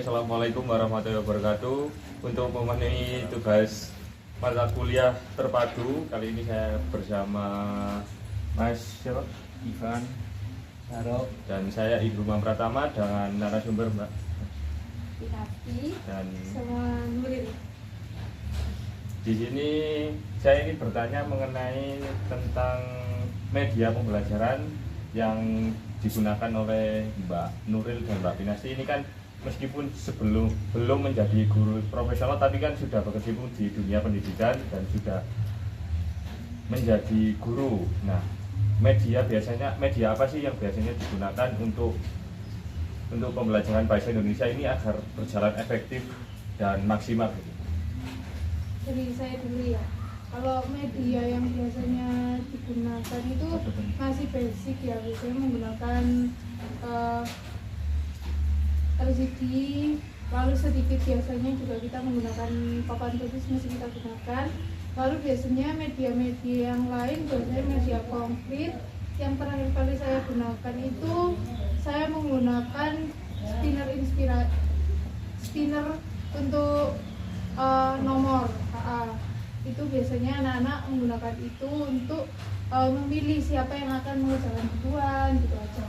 Assalamualaikum warahmatullahi wabarakatuh. Untuk memenuhi tugas mata kuliah terpadu, kali ini saya bersama Mas siapa? Ivan Sarok dan saya Ibu Mam Pratama dengan narasumber Mbak Hati dan sama Nuril. Di sini saya ingin bertanya mengenai tentang media pembelajaran yang digunakan oleh Mbak Nuril dan Mbak Pinasti. Ini kan meskipun belum menjadi guru profesional, tapi kan sudah berkecimpung di dunia pendidikan dan sudah menjadi guru. Nah, media apa sih yang biasanya digunakan untuk pembelajaran bahasa Indonesia ini agar berjalan efektif dan maksimal? Jadi saya dulu ya. Kalau media yang biasanya digunakan itu masih basic ya, biasanya menggunakan LCD, lalu sedikit biasanya juga kita menggunakan papan tulis masih kita gunakan. Lalu biasanya media-media yang lain biasanya media konkret. Yang terakhir kali saya gunakan itu saya menggunakan spinner untuk nomor. Itu biasanya anak-anak menggunakan itu untuk memilih siapa yang akan mengerjakan duluan gitu aja.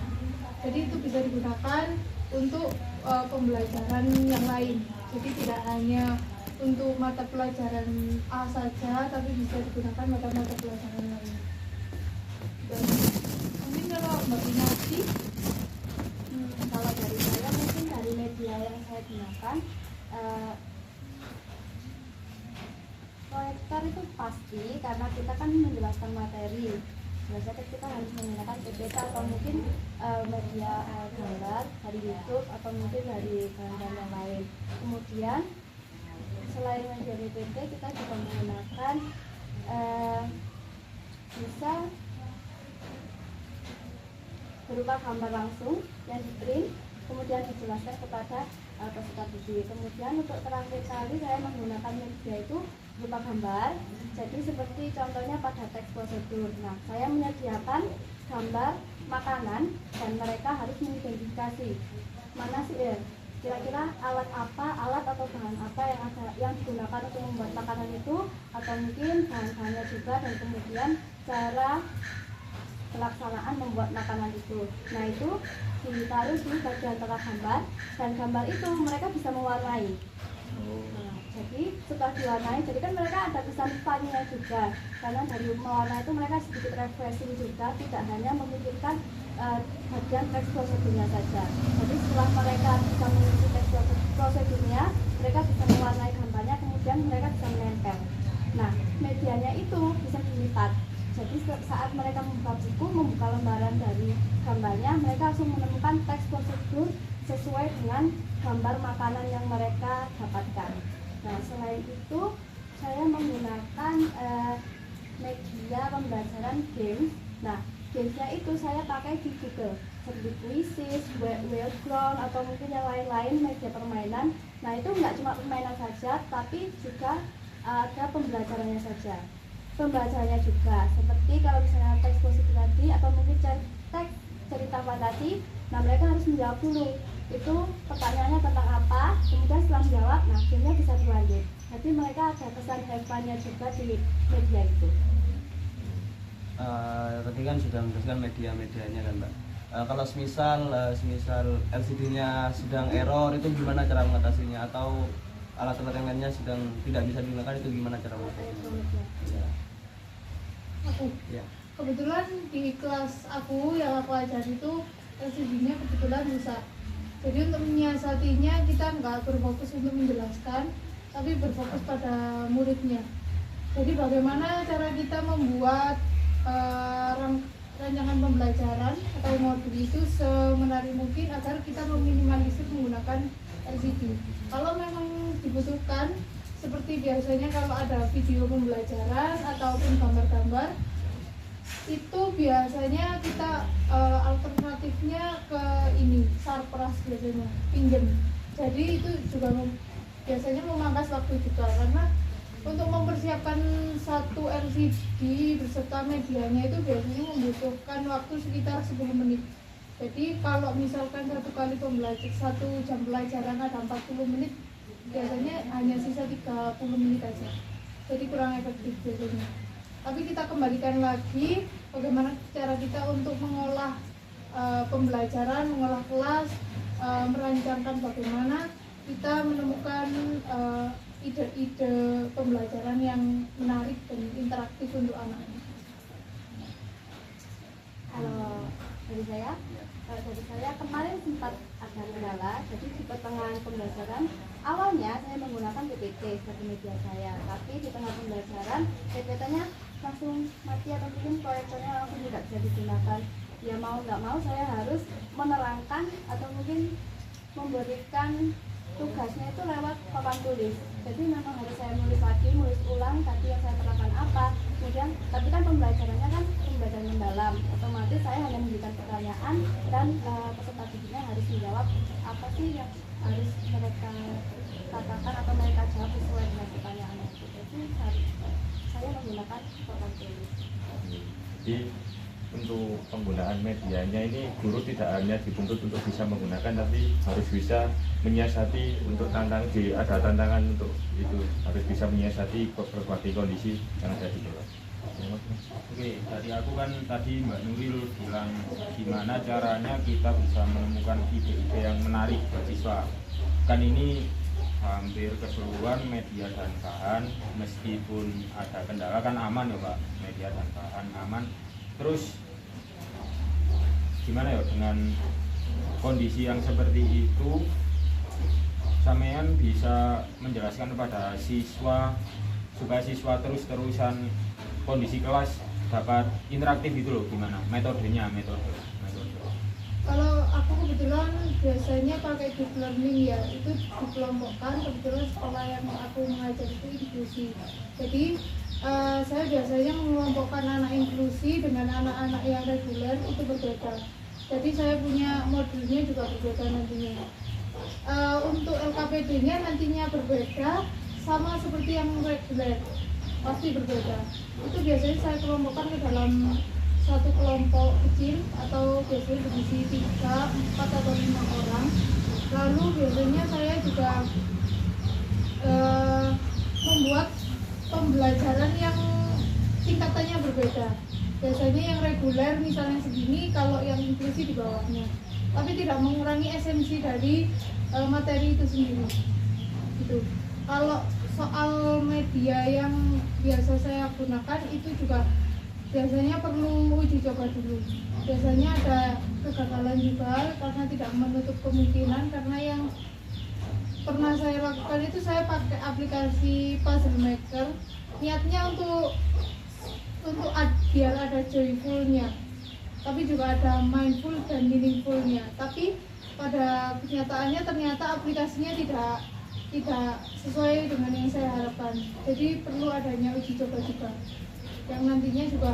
Jadi itu bisa digunakan untuk pembelajaran yang lain. Jadi tidak hanya untuk mata pelajaran A saja, tapi bisa digunakan mata pelajaran lain. Dan mungkin kalau Mbak Pinasti, kalau dari saya mungkin dari media yang saya gunakan proyektor itu pasti, karena kita kan menjelaskan materi. Biasanya kita harus menggunakan PPT atau mungkin media gambar dari YouTube atau mungkin dari bahan yang lain. Kemudian selain media PPT, kita juga menggunakan bisa berupa gambar langsung yang di print, kemudian dijelaskan kepada peserta didik. Kemudian untuk terakhir kali saya menggunakan media itu berupa gambar. Jadi seperti contohnya pada teks prosedur. Nah, saya menyediakan gambar makanan dan mereka harus mengidentifikasi mana sih kira-kira alat atau bahan apa yang digunakan untuk membuat makanan itu, atau mungkin bahan-bahannya juga, dan kemudian cara pelaksanaan membuat makanan itu. Nah, itu ditaruh di bagian tengah gambar, dan gambar itu mereka bisa mewarnai. Nah, jadi setelah diwarnai, jadi kan mereka ada kesan fun-nya juga, karena dari mewarnai itu mereka sedikit refreshing juga, tidak hanya memikirkan bagian teks prosedurnya saja. Jadi setelah mereka bisa mengisi teks prosedurnya, mereka bisa mewarnai gambarnya, kemudian mereka bisa menempel. Nah, medianya itu bisa dilipat. Jadi saat mereka membuka buku, membuka lembaran dari gambarnya, mereka langsung menemukan teks prosedur sesuai dengan gambar makanan yang mereka dapatkan. Nah, selain itu saya menggunakan media pembelajaran games. Nah, gamesnya itu saya pakai di Google, seperti Quizzes, Wellground, atau mungkin yang lain-lain media permainan. Nah, itu nggak cuma permainan saja, tapi juga ada pembelajarannya saja. Pembelajarannya juga seperti kalau misalnya teks positif tadi atau mungkin teks cerita fantasi, nah mereka harus menjawab dulu itu pertanyaannya tentang apa, kemudian setelah menjawab, nah gamenya bisa dilanjut. Jadi mereka ada kesan have-nya juga di media itu. Tadi kan sudah menjelaskan media-medianya kan Mbak. Kalau semisal LCD-nya sedang error, itu gimana cara mengatasinya? Atau alat-alat yang lainnya sedang tidak bisa digunakan, itu gimana cara mengatasinya? Ya. Kebetulan di kelas aku yang aku ajar itu LCD-nya kebetulan rusak. Jadi untuk menyiasatinya kita nggak berfokus untuk menjelaskan, tapi berfokus pada muridnya. Jadi bagaimana cara kita membuat rancangan pembelajaran atau modul itu semenarik mungkin agar kita meminimalisir menggunakan LCD. Kalau memang dibutuhkan, seperti biasanya kalau ada video pembelajaran ataupun gambar-gambar, itu biasanya kita alternatifnya ke ini sarpras, biasanya pinjem. Jadi itu juga biasanya memangkas waktu juga, karena untuk mempersiapkan satu LCD beserta medianya itu biasanya membutuhkan waktu sekitar 10 menit. Jadi kalau misalkan satu jam pelajaran ada 40 menit, biasanya hanya sisa 30 menit aja. Jadi kurang efektif biasanya. Tapi kita kembalikan lagi bagaimana cara kita untuk mengolah pembelajaran, mengolah kelas, merancangkan bagaimana kita menemukan ide-ide pembelajaran yang menarik dan interaktif untuk anak-anak. Kalau dari saya kemarin sempat ada kendala. Jadi di pertengahan pembelajaran awalnya saya menggunakan PPT sebagai media saya, tapi di tengah pembelajaran PPT-nya langsung mati atau mungkin proyektornya langsung tidak bisa digunakan. Ya mau nggak mau saya harus menerangkan atau mungkin memberikan tugasnya itu lewat papan tulis. Jadi memang harus saya nulis ulang tadi yang saya terapkan apa. Kemudian, tapi kan pembelajarannya kan pembelajaran mendalam. Otomatis saya hanya memberikan pertanyaan dan peserta didiknya harus menjawab apa sih yang harus mereka katakan atau mereka jawab sesuai dengan pertanyaannya. Jadi saya menggunakan papan tulis. Jadi untuk penggunaan medianya ini guru tidak hanya dituntut untuk bisa menggunakan, tapi harus bisa menyiasati untuk ada tantangan untuk itu, harus bisa menyiasati berbagai kondisi yang ada di kelas. Oke, dari aku kan tadi Mbak Nuril bilang gimana caranya kita bisa menemukan ide-ide yang menarik buat siswa. Kan ini hampir keseluruhan media dan bahan, meskipun ada kendala kan aman ya Pak, media dan bahan aman. Terus gimana ya dengan kondisi yang seperti itu, sampean bisa menjelaskan kepada siswa supaya siswa terus-terusan kondisi kelas dapat interaktif gitu loh, gimana metodenya, metode. Kalau aku kebetulan biasanya pakai deep learning ya, itu dikelompokkan. Kebetulan sekolah yang aku mengajar itu inklusi. Jadi saya biasanya mengelompokkan anak inklusi dengan anak-anak yang reguler itu berbeda. Jadi saya punya modulnya juga berbeda nantinya. Untuk LKPD-nya nantinya berbeda, sama seperti yang reguler, pasti berbeda. Itu biasanya saya kelompokkan ke dalam satu kelompok kecil atau biasanya berisi 3, 4 atau 5 orang. Lalu biasanya saya juga membuat pembelajaran yang tingkatannya berbeda. Biasanya yang reguler misalnya segini, kalau yang inklusi di bawahnya. Tapi tidak mengurangi esensi dari materi itu sendiri. Gitu. Kalau soal media yang biasa saya gunakan itu juga biasanya perlu uji coba dulu. Biasanya ada kegagalan juga karena tidak menutup kemungkinan, karena yang pernah saya lakukan itu saya pakai aplikasi Puzzle Maker. Niatnya untuk biar ada joyfulnya, tapi juga ada mindful dan meaningfulnya. Tapi pada kenyataannya ternyata aplikasinya tidak sesuai dengan yang saya harapkan. Jadi perlu adanya uji coba juga, yang nantinya juga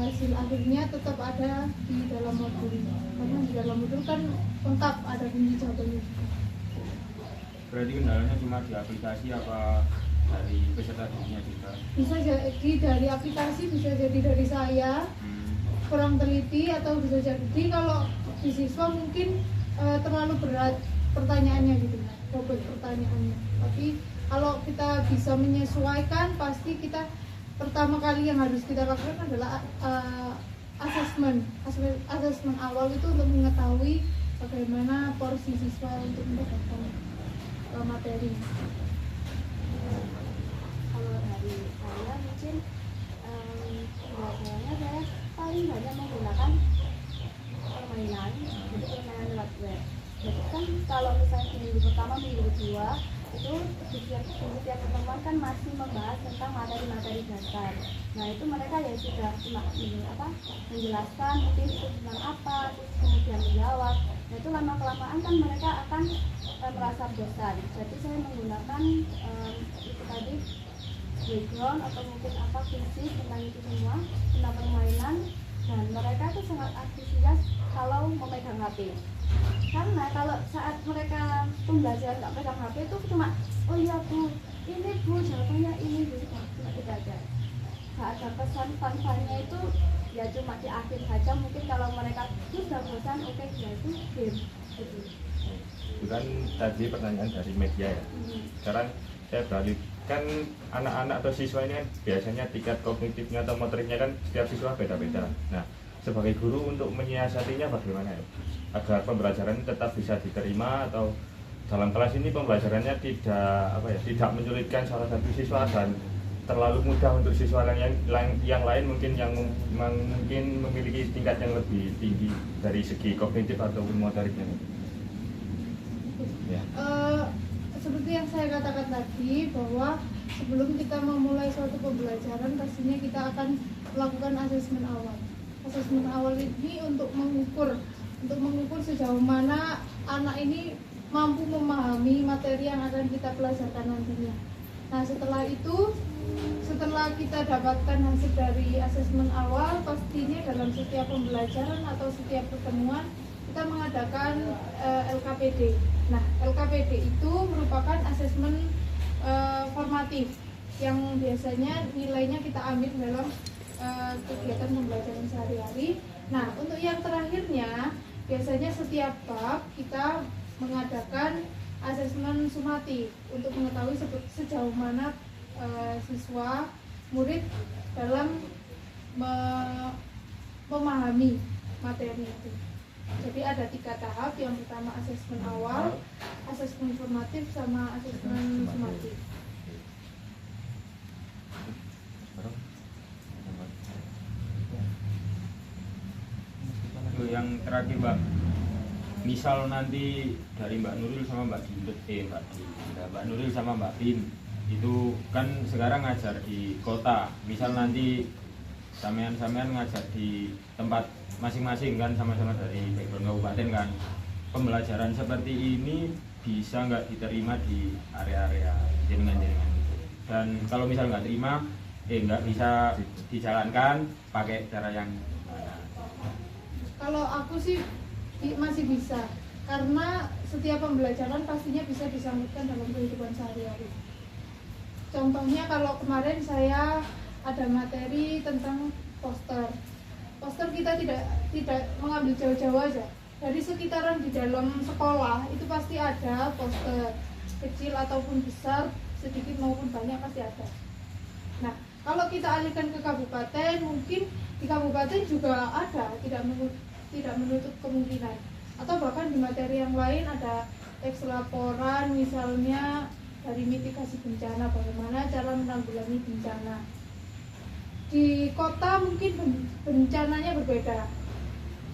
hasil akhirnya tetap ada di dalam modul, karena di dalam modul kan lengkap ada kunci jawabannya. Berarti kendalanya cuma di aplikasi apa dari peserta didiknya juga? Bisa jadi dari aplikasi, bisa jadi dari saya kurang teliti, atau bisa jadi kalau di siswa mungkin terlalu berat pertanyaannya gitu, bobot pertanyaannya. Tapi kalau kita bisa menyesuaikan, pasti kita pertama kali yang harus kita lakukan adalah asesmen awal itu untuk mengetahui bagaimana porsi siswa untuk mendapatkan materi. Kalau dari saya mungkin pembelajarannya saya paling banyak menggunakan permainan, jadi permainan lewat web. Jadi kan kalau misalnya di minggu pertama, minggu kedua itu di setiap pertemuan kan masih membahas tentang materi-materi dasar. Nah itu mereka ya sudah menjelaskan mungkin itu tentang apa, terus kemudian menjawab. Nah itu lama-kelamaan kan mereka akan merasa bosan. Jadi saya menggunakan itu tadi background atau mungkin apa fisik tentang itu semua, tentang permainan, dan mereka itu sangat antusias kalau memegang HP. Karena kalau saat mereka pembelajaran nggak pegang HP itu cuma oh iya bu, ini bu jawabannya ini, bu cuma tidak ada. Saat ada pesan fun-funnya itu ya cuma di akhir saja. Mungkin kalau mereka sudah bosan, oke ya itu game gitu. Itu kan tadi pertanyaan dari media ya. Sekarang saya beralih, kan anak-anak atau siswa ini kan biasanya tingkat kognitifnya atau motoriknya kan setiap siswa beda-beda. Nah, sebagai guru untuk menyiasatinya bagaimana ya? Agar pembelajaran tetap bisa diterima, atau dalam kelas ini pembelajarannya tidak menyulitkan salah satu siswa dan terlalu mudah untuk siswa yang lain mungkin mungkin memiliki tingkat yang lebih tinggi dari segi kognitif ataupun motoriknya. Ya. Seperti yang saya katakan tadi, bahwa sebelum kita memulai suatu pembelajaran pastinya kita akan melakukan asesmen awal. Asesmen awal ini untuk mengukur sejauh mana anak ini mampu memahami materi yang akan kita pelajarkan nantinya. Nah, setelah kita dapatkan hasil dari asesmen awal, pastinya dalam setiap pembelajaran atau setiap pertemuan kita mengadakan LKPD. Nah, LKPD itu merupakan asesmen formatif yang biasanya nilainya kita ambil dalam kegiatan pembelajaran sehari-hari. Nah, untuk yang terakhirnya, biasanya setiap bab kita mengadakan asesmen sumatif untuk mengetahui sejauh mana siswa murid dalam memahami materi itu. Jadi ada 3 tahap. Yang pertama asesmen awal, asesmen formatif, sama asesmen sumatif. Yang terakhir Mbak, misal nanti dari Mbak Nuril sama Mbak Nuril sama Mbak Bim itu kan sekarang ngajar di kota, misal nanti sampean ngajar di tempat masing-masing kan, sama-sama dari background kabupaten kan, pembelajaran seperti ini bisa nggak diterima di area-area jenengan-jenengan itu? Dan kalau misal nggak terima, nggak bisa dijalankan pakai cara yang mana? Kalau aku sih masih bisa, karena setiap pembelajaran pastinya bisa disambutkan dalam kehidupan sehari-hari. Contohnya kalau kemarin saya ada materi tentang poster kita tidak mengambil jauh-jauh aja. Dari sekitaran di dalam sekolah itu pasti ada poster, kecil ataupun besar, sedikit maupun banyak pasti ada. Nah, kalau kita alihkan ke kabupaten, mungkin di kabupaten juga ada, tidak menutup kemungkinan. Atau bahkan di materi yang lain ada teks laporan, misalnya dari mitigasi bencana, bagaimana cara menanggulangi bencana. Di kota mungkin bencananya berbeda,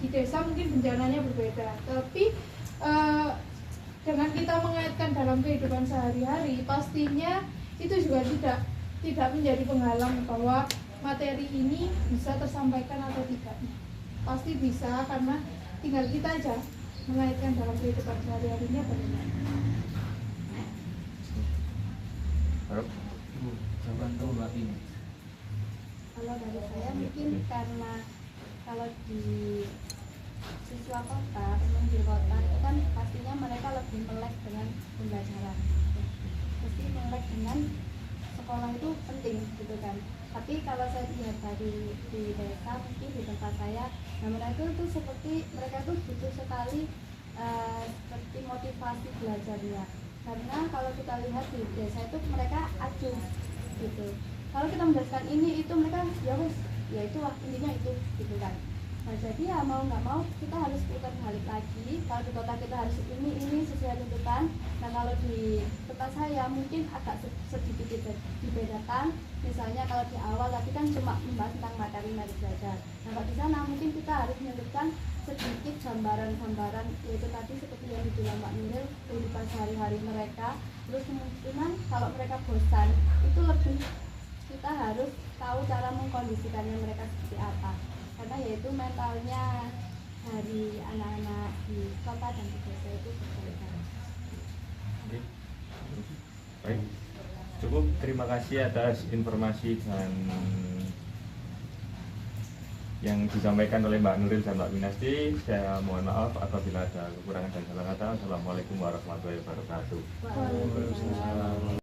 di desa mungkin bencananya berbeda, tapi dengan kita mengaitkan dalam kehidupan sehari-hari, pastinya itu juga tidak menjadi penghalang bahwa materi ini bisa tersampaikan atau tidak. Pasti bisa, karena tinggal kita aja mengaitkan dalam kehidupan sehari-harinya bagaimana. Jawaban tuh Mbak Bim. Kalau dari saya mungkin karena kalau di siswa kota, memang di kota itu kan pastinya mereka lebih melek dengan pembelajaran, mesti melek dengan sekolah itu penting gitu kan. Tapi kalau saya lihat dari di desa, mungkin di tempat saya, nah mereka itu seperti mereka itu butuh sekali seperti motivasi belajarnya. Karena kalau kita lihat di desa itu mereka acuh gitu. Kalau kita menjelaskan ini itu mereka ya itu intinya itu gitu kan. Nah jadi ya mau nggak mau kita harus putar balik lagi. Kalau di kota kita harus ini sesuai tuntutan. Nah kalau di tempat saya mungkin agak sedikit dibedakan. Misalnya kalau di awal tadi kan cuma membahas tentang materi belajar. Nah kalau di sana mungkin kita harus menyebutkan sedikit gambaran-gambaran, yaitu tadi seperti yang dibilang Mbak Nuril, kehidupan sehari-hari mereka. Terus kemungkinan kalau mereka bosan itu lebih kita harus tahu cara mengkondisikannya mereka seperti apa, karena yaitu mentalnya dari anak-anak di kota dan di desa itu berbeda. Baik, cukup. Terima kasih atas informasi dan yang disampaikan oleh Mbak Nuril dan Mbak Winasti. Saya mohon maaf apabila ada kekurangan dan salah kata. Assalamualaikum warahmatullahi wabarakatuh. Waalaikumsalam.